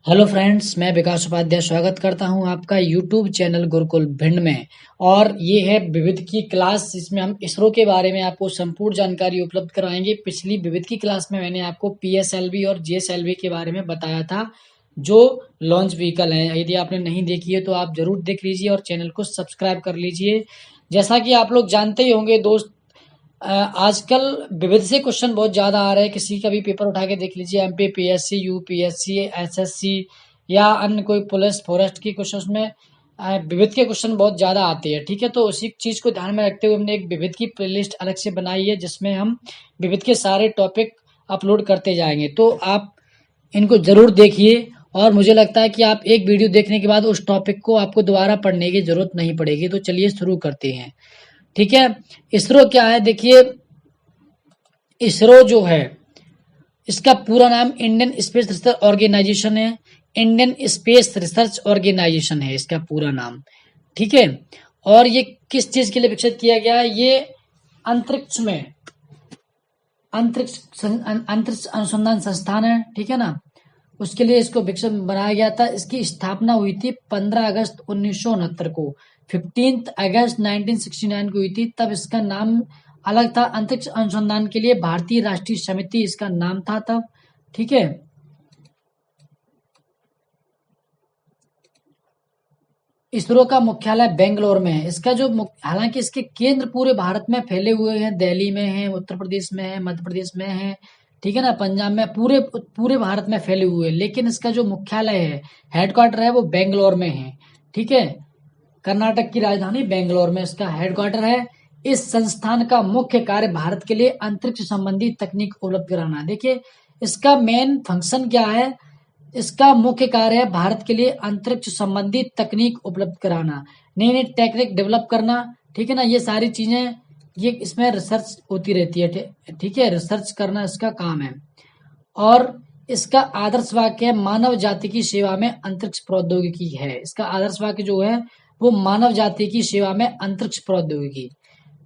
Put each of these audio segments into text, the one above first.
Hello friends, मैं विकास उपाध्याय स्वागत करता हूं आपका यूट्यूब चैनल गुरुकुल भिंड में। और ये है विविध की क्लास, जिसमें हम इसरो के बारे में आपको संपूर्ण जानकारी उपलब्ध कराएंगे। पिछली विविध की क्लास में मैंने आपको पीएसएलवी और जीएसएलवी के बारे में बताया था, जो लॉन्च व्हीकल हैं। यदि आपने नहीं देखी है तो आप जरूर देख लीजिए और चैनल को सब्सक्राइब कर लीजिए। जैसा कि आप लोग जानते ही होंगे दोस्त, आजकल विविध से क्वेश्चन बहुत ज़्यादा आ रहे हैं। किसी का भी पेपर उठा के देख लीजिए, एमपी पीएससी, यूपीएससी, एसएससी या अन्य कोई पुलिस फॉरेस्ट की क्वेश्चन में विविध के क्वेश्चन बहुत ज़्यादा आते हैं। ठीक है, तो उसी चीज़ को ध्यान में रखते हुए हमने एक विविध की प्लेलिस्ट अलग से बनाई है, जिसमें हम विविध के सारे टॉपिक अपलोड करते जाएंगे। तो आप इनको ज़रूर देखिए, और मुझे लगता है कि आप एक वीडियो देखने के बाद उस टॉपिक को आपको दोबारा पढ़ने की ज़रूरत नहीं पड़ेगी। तो चलिए शुरू करते हैं। ठीक है, इसरो क्या है देखिए। इसरो जो है, इसका पूरा नाम इंडियन स्पेस रिसर्च ऑर्गेनाइजेशन है। इंडियन स्पेस रिसर्च ऑर्गेनाइजेशन है इसका पूरा नाम। ठीक है, और ये किस चीज के लिए विकसित किया गया है? ये अंतरिक्ष में अंतरिक्ष अनुसंधान संस्थान है। ठीक है ना, उसके लिए इसको विकसित बनाया गया था। इसकी स्थापना हुई थी 15 अगस्त 1969 को। 15 अगस्त 1969 को हुई थी। तब इसका नाम अलग था, अंतरिक्ष अनुसंधान के लिए भारतीय राष्ट्रीय समिति इसका नाम था तब। ठीक है, इसरो का मुख्यालय बेंगलोर में है। इसका जो हालांकि इसके केंद्र पूरे भारत में फैले हुए हैं, दिल्ली में है, उत्तर प्रदेश में है, मध्य प्रदेश में है, ठीक है ना, पंजाब में, पूरे पूरे भारत में फैले हुए हैं। लेकिन इसका जो मुख्यालय है, हेडक्वार्टर है, वो बेंगलोर में है। ठीक है, कर्नाटक की राजधानी बेंगलोर में इसका हेडक्वार्टर है। इस संस्थान का मुख्य कार्य भारत के लिए अंतरिक्ष संबंधी तकनीक उपलब्ध कराना। देखिए, इसका मेन फंक्शन क्या है? इसका मुख्य कार्य है भारत के लिए अंतरिक्ष संबंधी तकनीक उपलब्ध कराना, नई नई टेक्निक डेवलप करना। ठीक है ना, ये सारी चीजें, ये इसमें रिसर्च होती रहती है। ठीक है, रिसर्च करना इसका काम है। और इसका आदर्श वाक्य है, मानव जाति की सेवा में अंतरिक्ष प्रौद्योगिकी है। इसका आदर्श वाक्य जो है वो मानव जाति की सेवा में अंतरिक्ष प्रौद्योगिकी।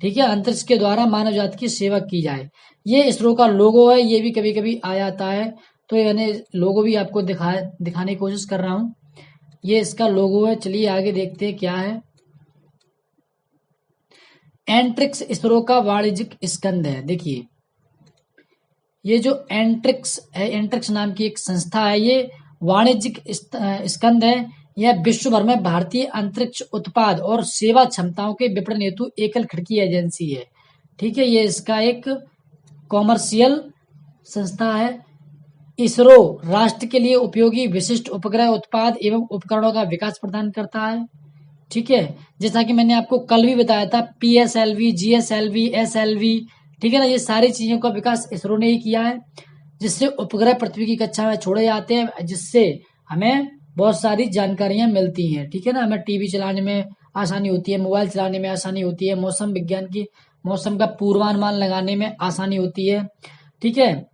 ठीक है, अंतरिक्ष के द्वारा मानव जाति की सेवा की जाए। ये इसरो का लोगो है। ये भी कभी कभी आ जाता है, तो यानी लोगो भी आपको दिखाने की कोशिश कर रहा हूँ। ये इसका लोगो है। चलिए आगे देखते हैं क्या है। एंट्रिक्स इसरो का वाणिज्यिक स्कंद है। देखिए, ये जो एंट्रिक्स है, एंट्रिक्स नाम की एक संस्था है, ये वाणिज्यिक स्कंद है। यह विश्व भर में भारतीय अंतरिक्ष उत्पाद और सेवा क्षमताओं के विपणन हेतु एकल खिड़की एजेंसी है। ठीक है, ये इसका एक कॉमर्शियल संस्था है। इसरो राष्ट्र के लिए उपयोगी विशिष्ट उपग्रह उत्पाद एवं उपकरणों का विकास प्रदान करता है। ठीक है, जैसा कि मैंने आपको कल भी बताया था, पीएसएलवी, जीएसएलवी, एसएलवी, ठीक है ना, ये सारी चीजों का विकास इसरो ने ही किया है, जिससे उपग्रह पृथ्वी की कक्षा में छोड़े जाते हैं, जिससे हमें बहुत सारी जानकारियां मिलती हैं। ठीक है ना, हमें टीवी चलाने में आसानी होती है, मोबाइल चलाने में आसानी होती है, मौसम विज्ञान की मौसम का पूर्वानुमान लगाने में आसानी होती है। ठीक है,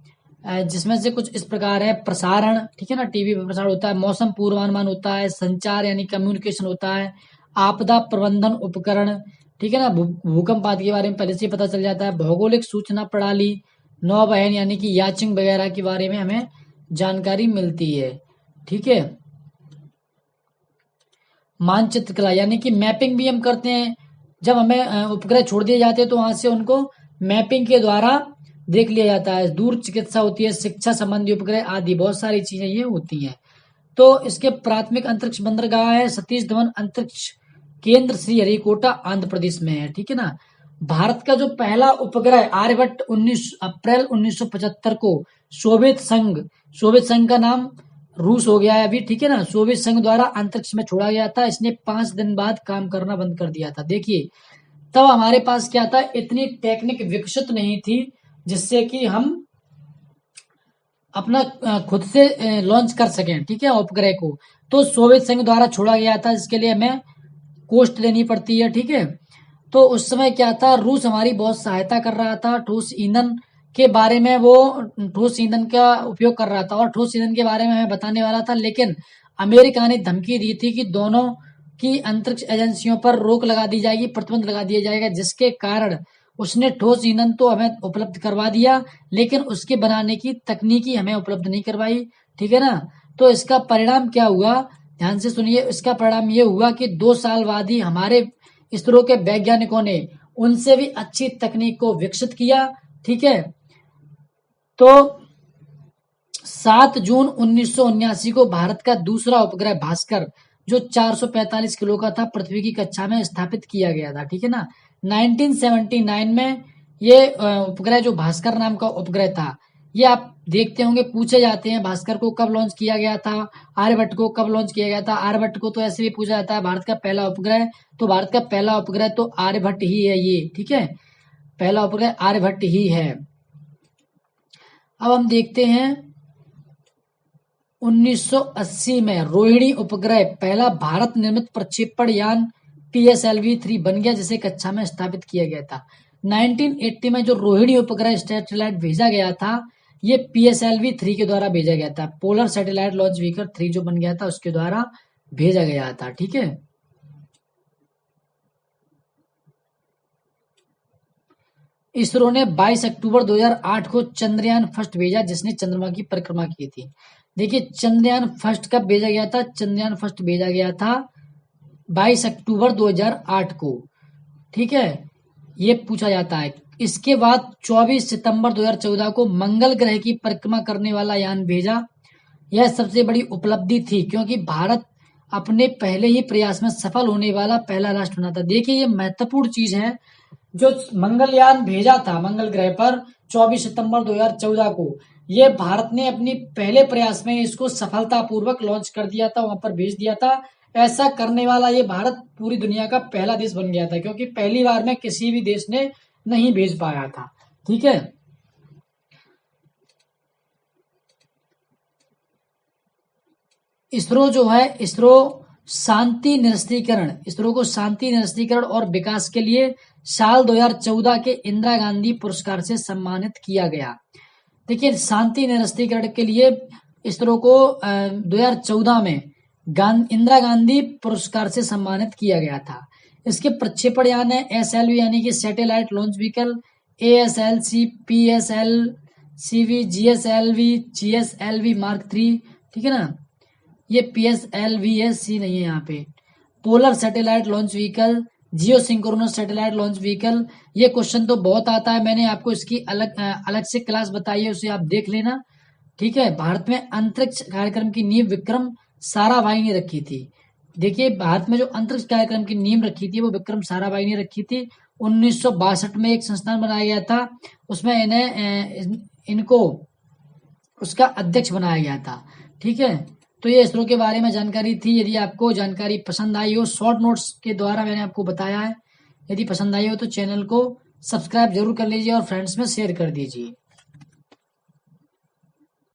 जिसमें से कुछ इस प्रकार है: प्रसारण, ठीक है ना, टीवी पर प्रसारण होता है, मौसम पूर्वानुमान होता है, संचार यानी कम्युनिकेशन होता है, आपदा प्रबंधन उपकरण, ठीक है ना, भूकंप आदि के बारे में पहले से ही पता चल जाता है, भौगोलिक सूचना प्रणाली, नौवहन यानी कि याचिंग वगैरह के बारे में हमें जानकारी मिलती है। ठीक है, मानचित्र कला यानी कि मैपिंग भी हम करते हैं। जब हमें उपग्रह छोड़ दिए जाते हैं तो वहां से उनको मैपिंग के द्वारा देख लिया जाता है। दूर चिकित्सा होती है, शिक्षा संबंधी उपग्रह आदि बहुत सारी चीजें ये होती हैं। तो इसके प्राथमिक अंतरिक्ष बंदरगाह है सतीश धवन अंतरिक्ष केंद्र, श्रीहरिकोटा, आंध्र प्रदेश में है। ठीक है ना, भारत का जो पहला उपग्रह आर्यभट्ट 19 अप्रैल 1975 को सोवियत संघ का नाम रूस हो गया है अभी। ठीक है ना, सोवियत संघ द्वारा अंतरिक्ष में छोड़ा गया था। इसने 5 दिन बाद काम करना बंद कर दिया था। देखिए, तब हमारे पास क्या था, इतनी टेक्निक विकसित नहीं थी जिससे कि हम अपना खुद से लॉन्च कर सकें। ठीक है, उपग्रह को तो सोवियत संघ द्वारा छोड़ा गया था, इसके लिए हमें कॉस्ट देनी पड़ती है। ठीक है, तो उस समय क्या था, रूस हमारी बहुत सहायता कर रहा था। ठोस ईंधन के बारे में वो ठोस ईंधन का उपयोग कर रहा था और ठोस ईंधन के बारे में हमें बताने वाला था। लेकिन अमेरिका ने धमकी दी थी कि दोनों की अंतरिक्ष एजेंसियों पर रोक लगा दी जाएगी, प्रतिबंध लगा दिया जाएगा, जिसके कारण उसने ठोस ईंधन तो हमें उपलब्ध करवा दिया, लेकिन उसके बनाने की तकनीकी हमें उपलब्ध नहीं करवाई। ठीक है ना, तो इसका परिणाम क्या हुआ, ध्यान से सुनिए। इसका परिणाम ये हुआ कि 2 साल बाद ही हमारे इसरो के वैज्ञानिकों ने उनसे भी अच्छी तकनीक को विकसित किया। ठीक है, तो 7 जून 1979 को भारत का दूसरा उपग्रह भास्कर जो 445 किलो का था पृथ्वी की कक्षा में स्थापित किया गया था। ठीक है ना। 1979 में ये उपग्रह जो भास्कर नाम का उपग्रह था, ये आप देखते होंगे पूछे जाते हैं भास्कर को कब लॉन्च किया गया था, आर्यभट्ट को कब लॉन्च किया गया था। आर्यभट्ट को तो ऐसे भी पूछा जाता है भारत का पहला उपग्रह, तो भारत का पहला उपग्रह तो आर्यभट्ट ही है ये। ठीक है, पहला उपग्रह आर्यभट्ट ही है। अब हम देखते हैं 1980 में रोहिणी उपग्रह पहला भारत निर्मित प्रक्षेपण यान PSLV-3 बन गया, जिसे कक्षा में स्थापित किया गया था। 1980 में जो रोहिणी उपग्रह सैटेलाइट भेजा गया था, ये PSLV-3 के द्वारा भेजा गया था। पोलर सैटेलाइट लॉन्च व्हीकल 3 जो बन गया था उसके द्वारा भेजा गया था। ठीक है, इसरो ने 22 अक्टूबर 2008 को चंद्रयान फर्स्ट भेजा, जिसने चंद्रमा की परिक्रमा की थी। देखिए चंद्रयान फर्स्ट कब भेजा गया था, चंद्रयान फर्स्ट भेजा गया था 22 अक्टूबर 2008 को। ठीक है, ये पूछा जाता है। इसके बाद 24 सितंबर 2014 को मंगल ग्रह की परिक्रमा करने वाला यान भेजा। यह सबसे बड़ी उपलब्धि थी क्योंकि भारत अपने पहले ही प्रयास में सफल होने वाला पहला राष्ट्र बना था। देखिए ये महत्वपूर्ण चीज है, जो मंगलयान भेजा था मंगल ग्रह पर 24 सितंबर 2014 को, ये भारत ने अपनी पहले प्रयास में इसको सफलतापूर्वक लॉन्च कर दिया था, वहां पर भेज दिया था। ऐसा करने वाला ये भारत पूरी दुनिया का पहला देश बन गया था, क्योंकि पहली बार में किसी भी देश ने नहीं भेज पाया था। ठीक है, इसरो जो है, इसरो को शांति निरस्तीकरण और विकास के लिए साल 2014 के इंदिरा गांधी पुरस्कार से सम्मानित किया गया। देखिए शांति निरस्तीकरण के लिए इसरो को 2014 में इंदिरा गांधी पुरस्कार से सम्मानित किया गया था। इसके प्रक्षेपण यान है SLV यानी कि satellite launch vehicle, ASLC, PSLV, GSLV, GSLV Mark 3। ठीक है ना, ये PSLV नहीं है यहाँ पे। पोलर सैटेलाइट लॉन्च व्हीकल, जियो सिंक्रोनस सैटेलाइट लॉन्च व्हीकल। ये क्वेश्चन तो बहुत आता है, मैंने आपको इसकी अलग से क्लास बताई है, उसे आप देख लेना। ठीक है, भारत में अंतरिक्ष कार्यक्रम की नींव विक्रम साराभाई ने रखी थी। देखिए भारत में जो अंतरिक्ष कार्यक्रम की नींव रखी थी वो विक्रम साराभाई ने रखी थी। 1962 में एक संस्थान बनाया गया था, उसमें इनको उसका अध्यक्ष बनाया गया था। ठीक है, तो ये इसरो के बारे में जानकारी थी। यदि आपको जानकारी पसंद आई हो, शॉर्ट नोट्स के द्वारा मैंने आपको बताया है, यदि पसंद आई हो तो चैनल को सब्सक्राइब जरूर कर लीजिए और फ्रेंड्स में शेयर कर दीजिए।